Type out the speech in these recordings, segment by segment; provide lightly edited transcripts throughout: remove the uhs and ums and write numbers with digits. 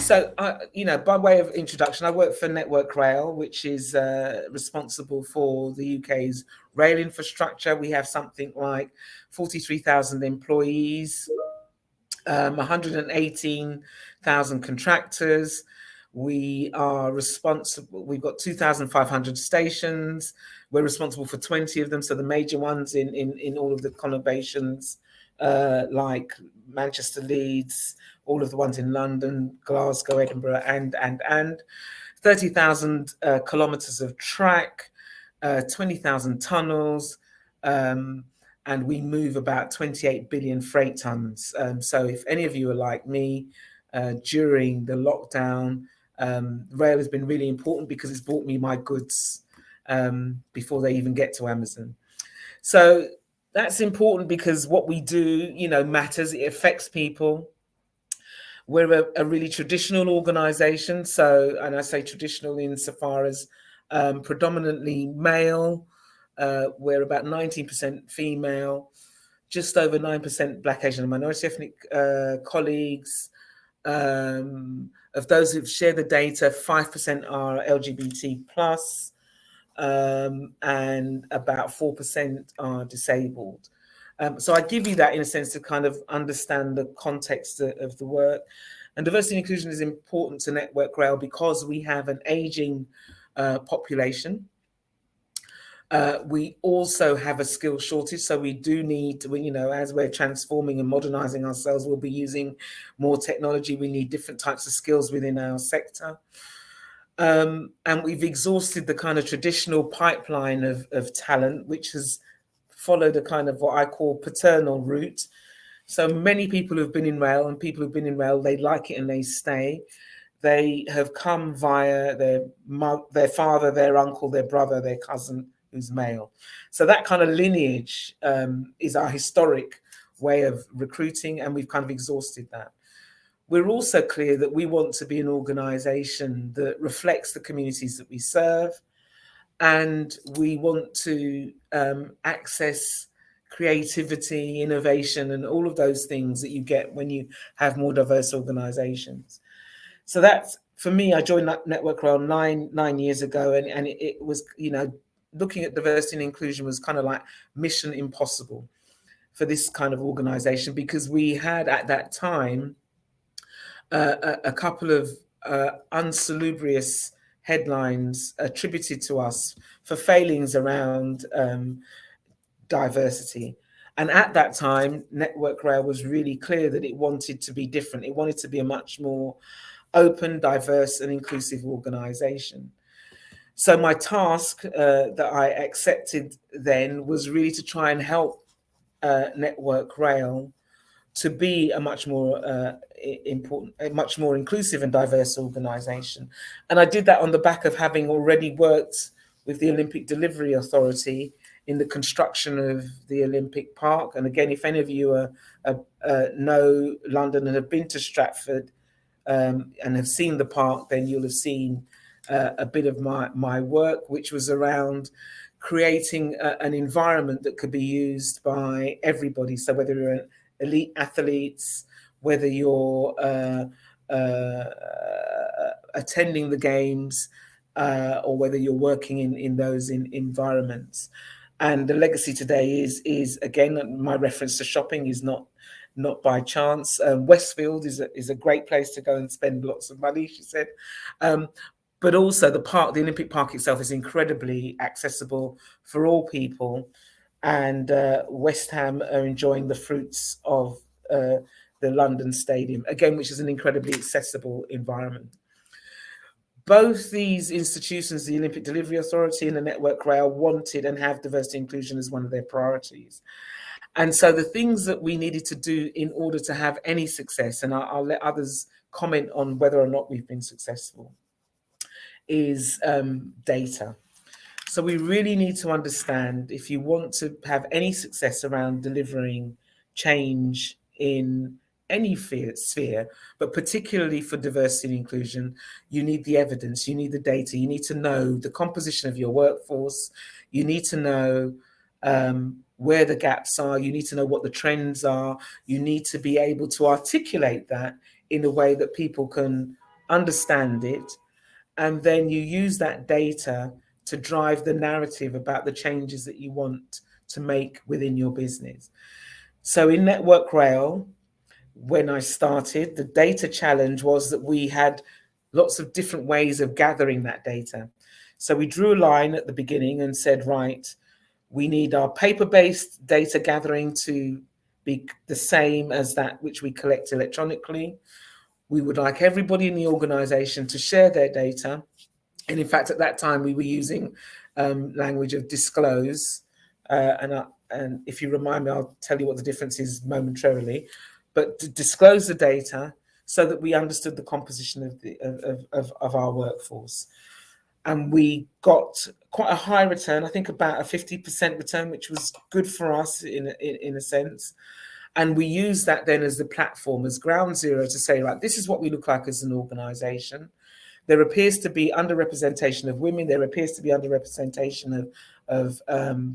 So, by way of introduction, I work for Network Rail, which is responsible for the UK's rail infrastructure. We have something like 43,000 employees, 118,000 contractors. We are responsible, we've got 2,500 stations. We're responsible for 20 of them. So the major ones in all of the conurbations, like Manchester, Leeds, all of the ones in London, Glasgow, Edinburgh, and 30,000 kilometers of track, 20,000 tunnels, and we move about 28 billion freight tons. So if any of you are like me, during the lockdown, rail has been really important because it's brought me my goods before they even get to Amazon. So that's important because what we do, matters. It affects people. We're a really traditional organization. So, and I say traditional insofar as predominantly male. We're about 19% female, just over 9% Black, Asian, and minority ethnic colleagues. Of those who've shared the data, 5% are LGBT plus, and about 4% are disabled. So I give you that in a sense to kind of understand the context of the work. And diversity and inclusion is important to Network Rail because we have an aging population. We also have a skill shortage, so we do need to, as we're transforming and modernizing ourselves, we'll be using more technology. We need different types of skills within our sector. And we've exhausted the kind of traditional pipeline of talent, which has followed a kind of what I call paternal route. So many people who've been in rail, and people who've been in rail, they like it and they stay. They have come via their father, their uncle, their brother, their cousin, who's male. So that kind of lineage is our historic way of recruiting, and we've kind of exhausted that. We're also clear that we want to be an organization that reflects the communities that we serve, and we want to access creativity, innovation, and all of those things that you get when you have more diverse organizations. So that's, for me, I joined Network Rail nine years ago, and it was, looking at diversity and inclusion was kind of like mission impossible for this kind of organization, because we had at that time a couple of unsalubrious headlines attributed to us for failings around diversity. And at that time, Network Rail was really clear that it wanted to be different. It wanted to be a much more open, diverse, and inclusive organization. So my task that I accepted then was really to try and help Network Rail to be a much more a much more inclusive and diverse organization. And I did that on the back of having already worked with the Olympic Delivery Authority in the construction of the Olympic Park. And again, if any of you know London and have been to Stratford and have seen the park, then you'll have seen a bit of my work, which was around creating an environment that could be used by everybody. So whether you're elite athletes, whether you're attending the games, or whether you're working in those environments. And the legacy today is again, my reference to shopping is not by chance. Westfield is a great place to go and spend lots of money, she said. But also the Olympic Park itself is incredibly accessible for all people. And West Ham are enjoying the fruits of the London Stadium, again, which is an incredibly accessible environment. Both these institutions, the Olympic Delivery Authority and the Network Rail, wanted and have diversity and inclusion as one of their priorities. And so the things that we needed to do in order to have any success, and I'll let others comment on whether or not we've been successful, is data. So we really need to understand, if you want to have any success around delivering change in any sphere, but particularly for diversity and inclusion, you need the evidence, you need the data, you need to know the composition of your workforce, you need to know where the gaps are, you need to know what the trends are, you need to be able to articulate that in a way that people can understand it, and then you use that data to drive the narrative about the changes that you want to make within your business. So in Network Rail, when I started, the data challenge was that we had lots of different ways of gathering that data. So we drew a line at the beginning and said, right, we need our paper-based data gathering to be the same as that which we collect electronically. We would like everybody in the organization to share their data. And in fact, at that time, we were using language of disclose. And if you remind me, I'll tell you what the difference is momentarily. But to disclose the data so that we understood the composition of our workforce. And we got quite a high return, I think about a 50% return, which was good for us in a sense. And we use that then as the platform, as ground zero to say, like, this is what we look like as an organization. There appears to be underrepresentation of women. There appears to be underrepresentation of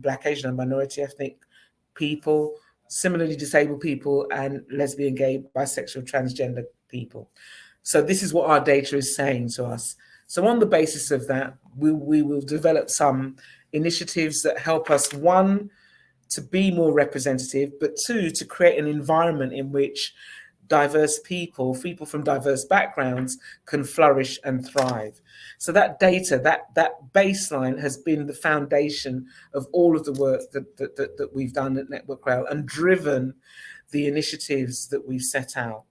Black, Asian, and minority ethnic people, similarly disabled people, and lesbian, gay, bisexual, transgender people. So this is what our data is saying to us. So on the basis of that, we will develop some initiatives that help us, one, to be more representative, but two, to create an environment in which diverse people from diverse backgrounds can flourish and thrive. So that data, that baseline has been the foundation of all of the work that we've done at Network Rail and driven the initiatives that we've set out.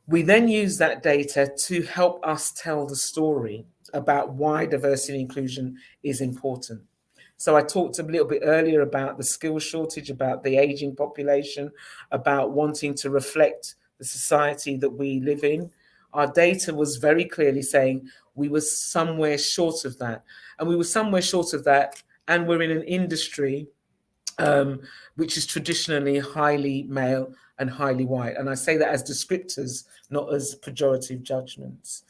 We then use that data to help us tell the story about why diversity and inclusion is important. So I talked a little bit earlier about the skills shortage, about the aging population, about wanting to reflect the society that we live in. Our data was very clearly saying we were somewhere short of that. And we were somewhere short of that, and we're in an industry which is traditionally highly male and highly white. And I say that as descriptors, not as pejorative judgments.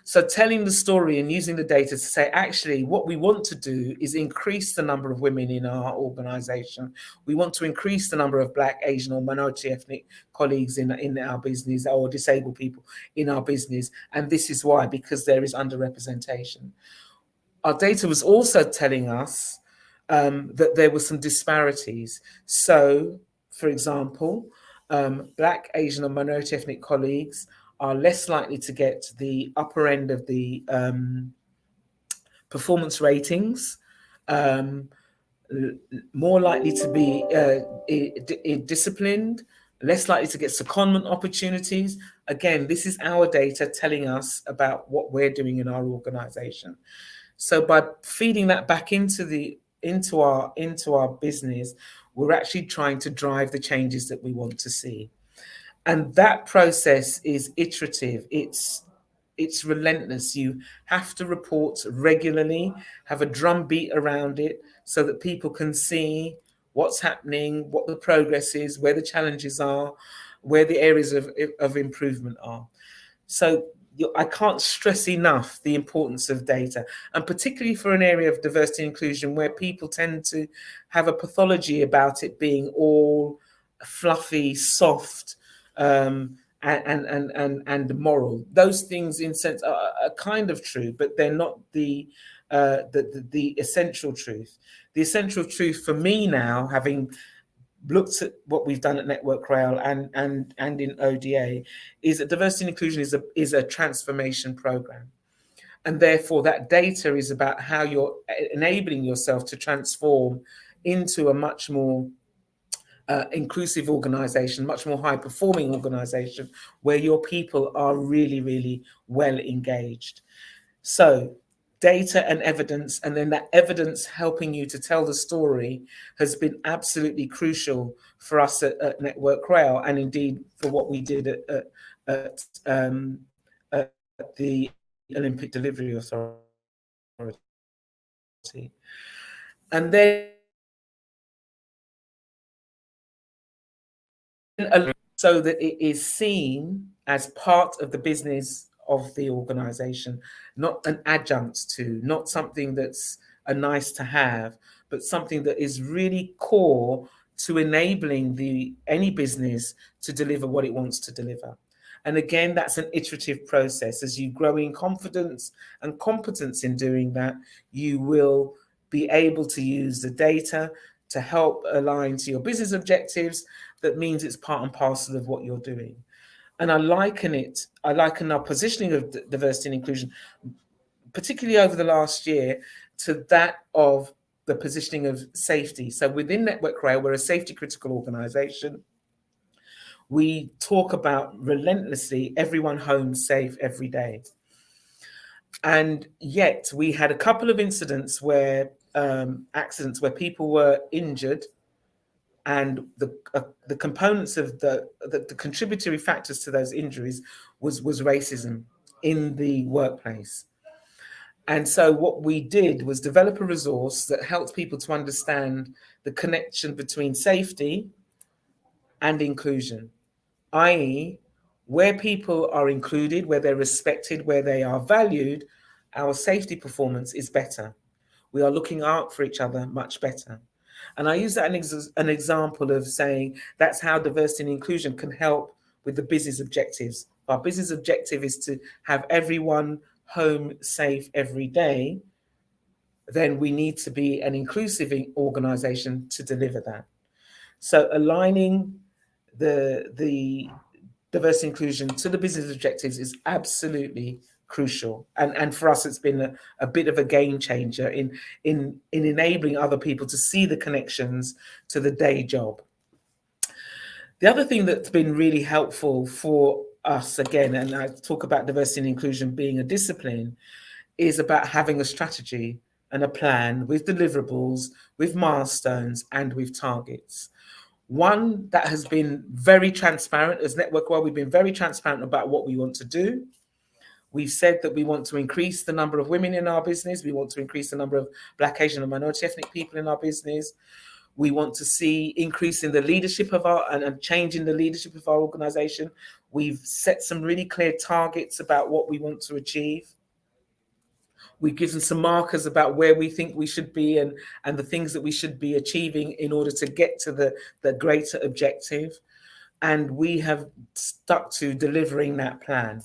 So telling the story and using the data to say, actually, what we want to do is increase the number of women in our organization. We want to increase the number of Black, Asian, or minority ethnic colleagues in our business, or disabled people in our business. And this is why, because there is underrepresentation. Our data was also telling us that there were some disparities. So, for example, Black, Asian, and minority ethnic colleagues are less likely to get the upper end of the performance ratings, more likely to be disciplined, less likely to get secondment opportunities. Again, this is our data telling us about what we're doing in our organization. So by feeding that back into our business, we're actually trying to drive the changes that we want to see. And that process is iterative. It's relentless. You have to report regularly, have a drumbeat around it so that people can see what's happening, what the progress is, where the challenges are, where the areas of improvement are. So I can't stress enough the importance of data, and particularly for an area of diversity and inclusion where people tend to have a pathology about it being all fluffy, soft, and moral. Those things, in sense, are kind of true, but they're not the essential truth. The essential truth for me now, having looked at what we've done at Network Rail and in ODA, is that diversity and inclusion is a transformation program. And therefore that data is about how you're enabling yourself to transform into a much more inclusive organization, much more high performing organization, where your people are really, really well engaged. So data and evidence, and then that evidence helping you to tell the story, has been absolutely crucial for us at Network Rail, and indeed for what we did at the Olympic Delivery Authority. And then so that it is seen as part of the business of the organization, not an adjunct to, not something that's a nice to have, but something that is really core to enabling any business to deliver what it wants to deliver. And again, that's an iterative process. As you grow in confidence and competence in doing that, you will be able to use the data to help align to your business objectives. That means it's part and parcel of what you're doing. And I liken our positioning of diversity and inclusion, particularly over the last year, to that of the positioning of safety. So within Network Rail, we're a safety critical organization. We talk about relentlessly everyone home safe every day. And yet we had a couple of incidents where accidents where people were injured, and the components of the contributory factors to those injuries was racism in the workplace. And so what we did was develop a resource that helped people to understand the connection between safety and inclusion, i.e., where people are included, where they're respected, where they are valued, our safety performance is better. We are looking out for each other much better. And I use that as an example of saying that's how diversity and inclusion can help with the business objectives. Our business objective is to have everyone home safe every day. Then we need to be an inclusive organization to deliver that. So aligning the diversity inclusion to the business objectives is absolutely crucial. And for us, it's been a bit of a game changer in enabling other people to see the connections to the day job. The other thing that's been really helpful for us, again, and I talk about diversity and inclusion being a discipline, is about having a strategy and a plan with deliverables, with milestones, and with targets. One that has been very transparent as Network Rail, we've been very transparent about what we want to do. We've said that we want to increase the number of women in our business. We want to increase the number of Black, Asian, and minority ethnic people in our business. We want to see increase in the leadership of our and change in the leadership of our organization. We've set some really clear targets about what we want to achieve. We've given some markers about where we think we should be and the things that we should be achieving in order to get to the greater objective. And we have stuck to delivering that plan.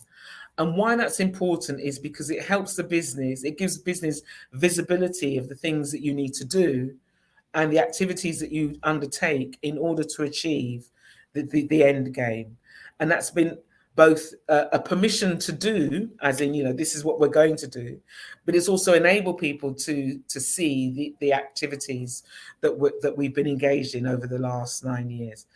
And why that's important is because it helps the business, it gives business visibility of the things that you need to do and the activities that you undertake in order to achieve the end game. And that's been both a permission to do, as in, this is what we're going to do, but it's also enabled people to see the activities that we've been engaged in over the last 9 years.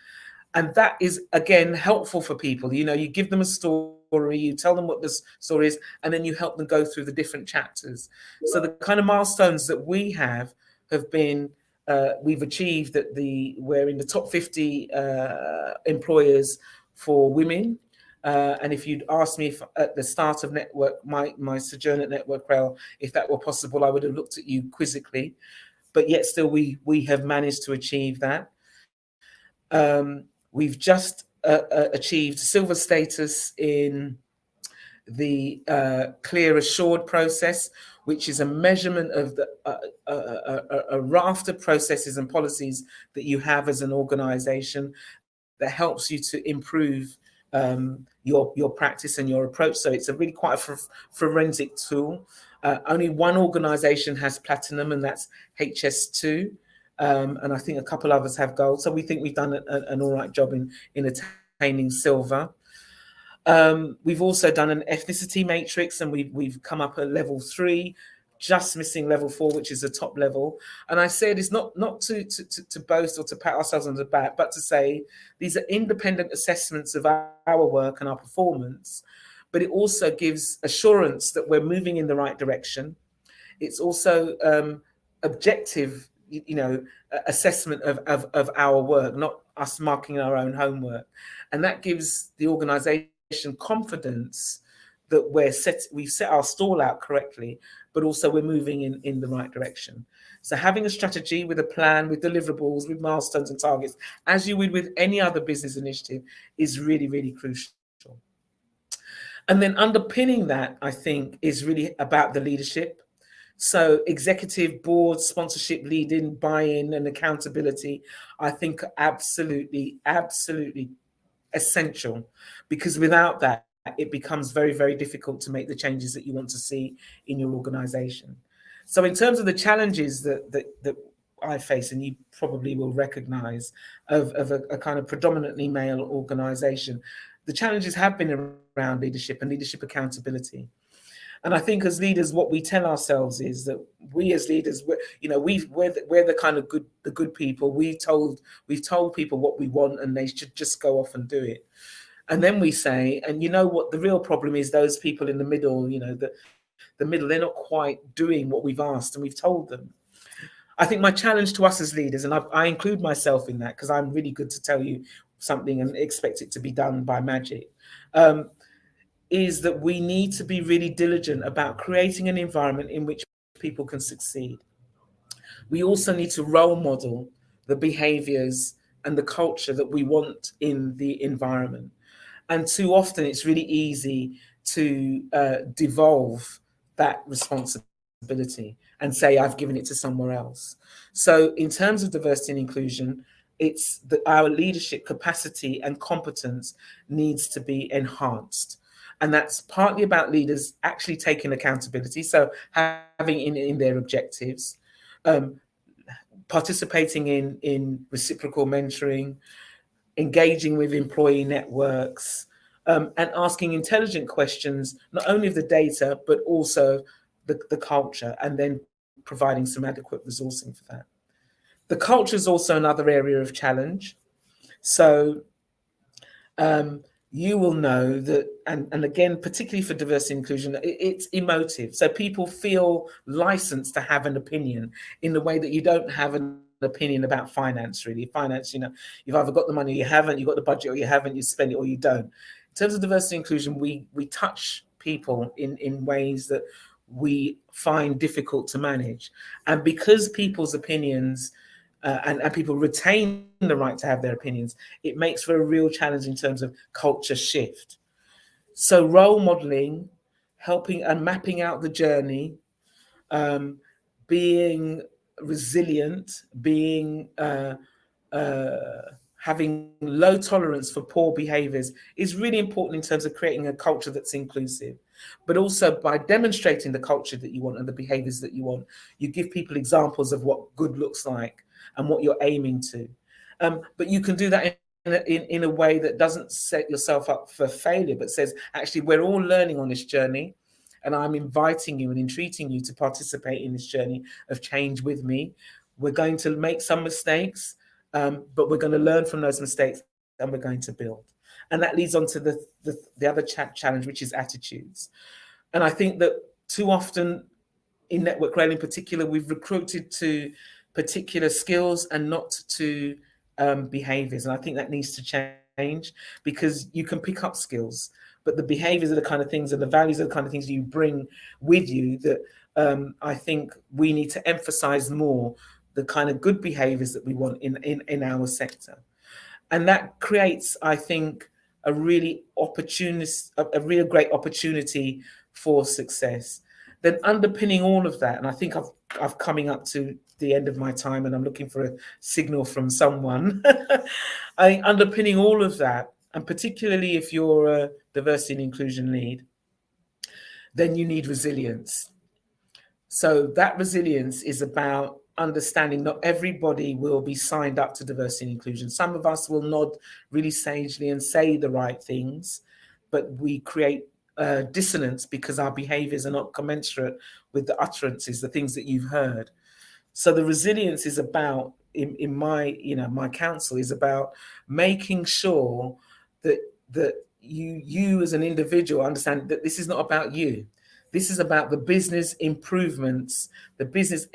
And that is, again, helpful for people. You give them a story, you tell them what the story is, and then you help them go through the different chapters. So the kind of milestones that we have been, we've achieved that we're in the top 50 employers for women. And if you'd asked me if, at the start of my sojourn at Network Rail, if that were possible, I would have looked at you quizzically. But yet still, we have managed to achieve that. We've just achieved silver status in the Clear Assured process, which is a measurement of a raft of processes and policies that you have as an organization that helps you to improve your practice and your approach. So it's a really quite a forensic tool. Only one organization has platinum, and that's HS2. And I think a couple others have gold. So we think we've done an all right job in attaining silver. We've also done an ethnicity matrix, and we've come up at level 3, just missing level 4, which is the top level. And I said it's not to boast or to pat ourselves on the back, but to say these are independent assessments of our work and our performance, but it also gives assurance that we're moving in the right direction. It's also objective, assessment of our work, not us marking our own homework. And that gives the organization confidence that we've set our stall out correctly, but also we're moving in the right direction. So having a strategy with a plan, with deliverables, with milestones and targets, as you would with any other business initiative, is really, really crucial. And then underpinning that, I think, is really about the leadership. So executive board, sponsorship, lead-in, buy-in and accountability, I think absolutely, absolutely essential, because without that, it becomes very, very difficult to make the changes that you want to see in your organization. So in terms of the challenges that I face, and you probably will recognize, of a kind of predominantly male organization, the challenges have been around leadership and leadership accountability. And I think as leaders, what we tell ourselves is that we as leaders, we're the kind of good people. We've told people what we want, and they should just go off and do it. And then we say, and you know what the real problem is, those people in the middle, the middle, they're not quite doing what we've asked and we've told them. I think my challenge to us as leaders, and I include myself in that, because I'm really good to tell you something and expect it to be done by magic, is that we need to be really diligent about creating an environment in which people can succeed. We also need to role model the behaviors and the culture that we want in the environment. And too often it's really easy to devolve that responsibility and say, I've given it to somewhere else. So in terms of diversity and inclusion, it's that our leadership capacity and competence needs to be enhanced. And that's partly about leaders actually taking accountability, so having in their objectives, participating in reciprocal mentoring, engaging with employee networks, and asking intelligent questions, not only of the data, but also the culture, and then providing some adequate resourcing for that. The culture is also another area of challenge. So you will know that, and again, particularly for diversity and inclusion, it's emotive. So people feel licensed to have an opinion in the way that you don't have an opinion about finance, really. Finance, you've either got the money or you haven't, you've got the budget or you haven't, you spend it or you don't. In terms of diversity and inclusion, we touch people in ways that we find difficult to manage. And because people's opinions and people retain the right to have their opinions, it makes for a real challenge in terms of culture shift. So role modeling, helping and mapping out the journey, being resilient, being having low tolerance for poor behaviors is really important in terms of creating a culture that's inclusive. But also by demonstrating the culture that you want and the behaviors that you want, you give people examples of what good looks like and what you're aiming to. But you can do that in a way that doesn't set yourself up for failure, but says, actually, we're all learning on this journey, and I'm inviting you and entreating you to participate in this journey of change with me. We're going to make some mistakes, but we're going to learn from those mistakes, and we're going to build. And that leads on to the other challenge, which is attitudes. And I think that too often in network rail in particular, we've recruited to particular skills and not to behaviors. And I think that needs to change, because you can pick up skills, but the behaviors are the kind of things, and the values are the kind of things you bring with you that I think we need to emphasize more, the kind of good behaviors that we want in our sector. And that creates, I think, a real great opportunity for success. Then underpinning all of that, and I think I've coming up to the end of my time, and I'm looking for a signal from someone. Underpinning all of that, and particularly if you're a diversity and inclusion lead, then you need resilience. So that resilience is about understanding not everybody will be signed up to diversity and inclusion. Some of us will nod really sagely and say the right things, but we create dissonance because our behaviors are not commensurate with the utterances, the things that you've heard. So the resilience is about, in my counsel, is about making sure that you as an individual understand that this is not about you. This is about the business improvements, the business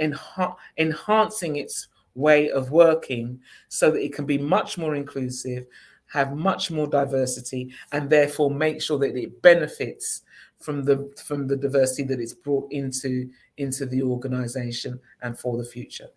enhancing its way of working so that it can be much more inclusive, have much more diversity, and therefore make sure that it benefits from the diversity that it's brought into the organization and for the future.